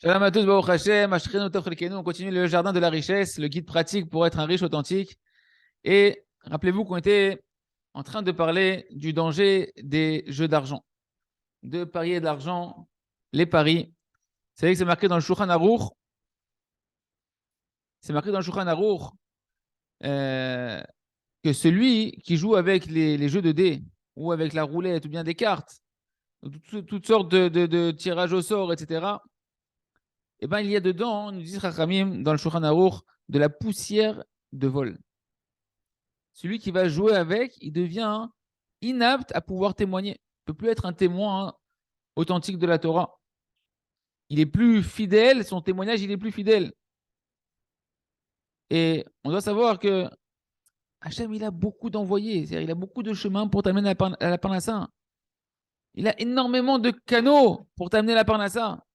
Shalom à tous, Baruch Hashem, Ashkenu Tov Chelkenu. On continue le jardin de la richesse, le guide pratique pour être un riche authentique. Et rappelez-vous qu'on était en train de parler du danger des jeux d'argent, de parier de l'argent, les paris. Vous savez que c'est marqué dans le Shulchan Aruch, c'est marqué dans le Shulchan Aruch euh, que celui qui joue avec les jeux de dés ou avec la roulette ou bien des cartes, toutes sortes de tirages au sort, etc. Eh ben, il y a dedans, nous dit Chachamim, dans le Shulchan Aruch, de la poussière de vol. Celui qui va jouer avec, il devient inapte à pouvoir témoigner. Il ne peut plus être un témoin authentique de la Torah. Il est plus fidèle, son témoignage, il est plus fidèle. Et on doit savoir que Hachem, il a beaucoup d'envoyés, c'est-à-dire il a beaucoup de chemins pour t'amener à la Parnassa. Il a énormément de canaux pour t'amener à la Parnassa.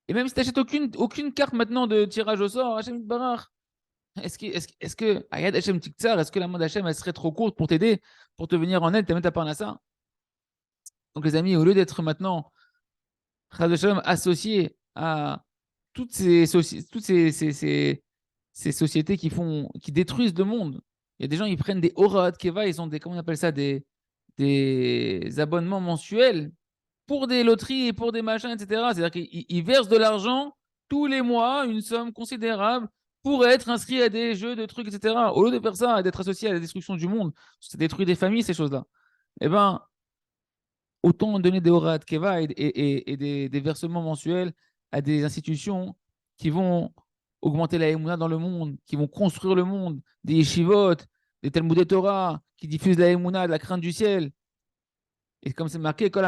Et même si tu n'achètes aucune carte maintenant de tirage au sort, Hachem Barach, est-ce que Ayad Hachem Tiktsar, est-ce que la main d'Hachem, elle serait trop courte pour t'aider, pour te venir en aide, t'amener à Parnassa? Donc les amis, au lieu d'être maintenant associé à toutes ces sociétés qui détruisent le monde. Il y a des gens, ils prennent des Horaat Keva, ils ont des, comment on appelle ça, des abonnements mensuels pour des loteries et pour des machins, etc. C'est-à-dire qu'ils versent de l'argent tous les mois, une somme considérable, pour être inscrits à des jeux de trucs, etc. Au lieu de faire ça et d'être associé à la destruction du monde, ça détruit des familles, ces choses-là. Eh ben, autant donner des horas de keva et des versements mensuels à des institutions qui vont augmenter la émouna dans le monde, qui vont construire le monde, des yeshivot, des Talmudei Torah, qui diffusent la émouna, de la crainte du ciel. Et comme c'est marqué, tout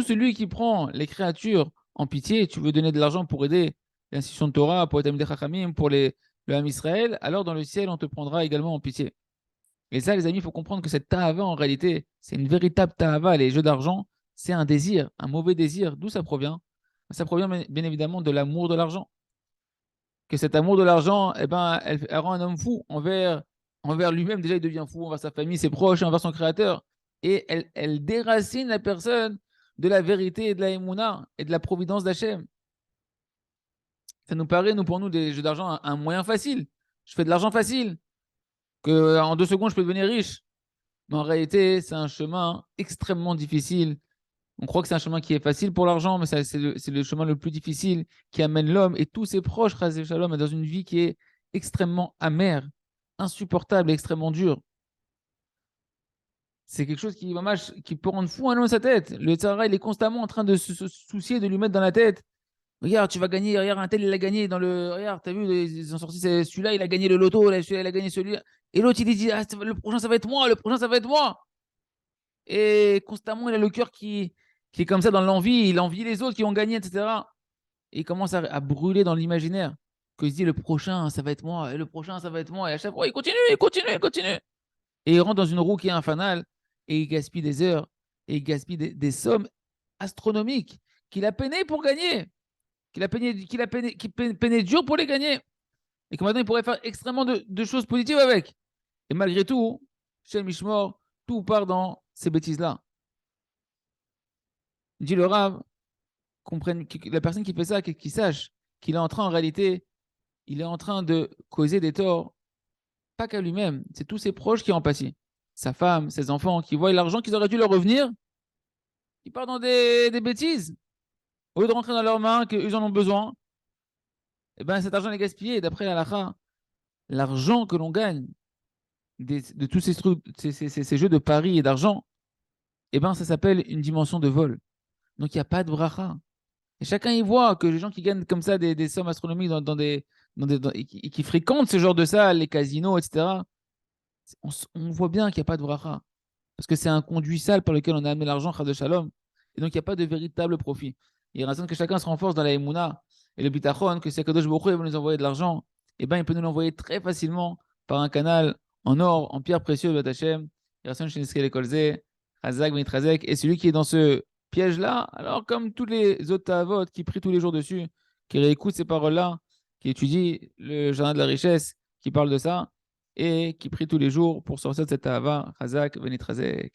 celui qui prend les créatures en pitié, tu veux donner de l'argent pour aider l'institution de Torah, pour les Chachamim, pour le Ham Israël, alors dans le ciel, on te prendra également en pitié. Et ça, les amis, il faut comprendre que cette ta'ava, en réalité, c'est une véritable ta'ava. Les jeux d'argent, c'est un désir, un mauvais désir. D'où ça provient? Ça provient bien évidemment de l'amour de l'argent. Que cet amour de l'argent, eh ben, elle rend un homme fou envers lui-même. Déjà, il devient fou envers sa famille, ses proches, envers son créateur. Et elle déracine la personne de la vérité et de la émouna et de la providence d'Hachem. Ça nous paraît, pour nous, des jeux d'argent, un moyen facile. Je fais de l'argent facile, que en 2 secondes, je peux devenir riche. Mais en réalité, c'est un chemin extrêmement difficile. On croit que c'est un chemin qui est facile pour l'argent, mais c'est le chemin le plus difficile qui amène l'homme et tous ses proches, Chazé Shalom, dans une vie qui est extrêmement amère, insupportable et extrêmement dure. C'est quelque chose qui peut rendre fou un homme sa tête. Le Tzara, il est constamment en train de se soucier de lui mettre dans la tête. Regarde, tu vas gagner. Regarde, un tel, il a gagné dans le. Regarde, t'as vu, ils ont sorti celui-là, il a gagné le loto. Celui-là, il a gagné celui-là. Et l'autre, il dit, ah, le prochain, ça va être moi. Le prochain, ça va être moi. Et constamment, il a le cœur qui est comme ça dans l'envie, il envie les autres qui ont gagné, etc. Et il commence à brûler dans l'imaginaire, qu'il se dit le prochain, ça va être moi, et le prochain, ça va être moi. Et à chaque fois, il continue, il continue, il continue. Et il rentre dans une roue qui est infernale, et il gaspille des heures, et il gaspille des sommes astronomiques qu'il a peiné pour gagner, qu'il a peiné dur pour les gagner. Et que maintenant, il pourrait faire extrêmement de choses positives avec. Et malgré tout, chez Mishmor, tout part dans ces bêtises-là. Dit le Rav, que la personne qui fait ça, qu'il sache qu'il est en train, en réalité, il est en train de causer des torts, pas qu'à lui-même, c'est tous ses proches qui en pâtissent. Sa femme, ses enfants, qui voient l'argent qu'ils auraient dû leur revenir, ils partent dans des bêtises. Au lieu de rentrer dans leurs mains, qu'ils en ont besoin, et ben cet argent est gaspillé. Et d'après l'halakha, l'argent que l'on gagne de tous ces, trucs, ces jeux de paris et d'argent, et ben ça s'appelle une dimension de vol. Donc il n'y a pas de bracha. Et chacun y voit que les gens qui gagnent comme ça des sommes astronomiques et qui fréquentent ce genre de salles, les casinos, etc., on voit bien qu'il n'y a pas de bracha. Parce que c'est un conduit sale par lequel on a amené l'argent, de shalom. Et donc il n'y a pas de véritable profit. Il raisonne que chacun se renforce dans la Emouna et le bitachon, que si Akadosh Baruch Hu veut nous envoyer de l'argent, eh ben, il peut nous l'envoyer très facilement par un canal en or, en pierre précieuse de Hachem. Il raisonne chez Niskei Kolze, Hazak, Benitrazek. Et celui qui est dans ce piège-là, alors comme tous les autres Tavot qui prient tous les jours dessus, qui réécoutent ces paroles-là, qui étudient le jardin de la richesse, qui parle de ça, et qui prient tous les jours pour sortir de cette Tava, Hazak, Benitrazek.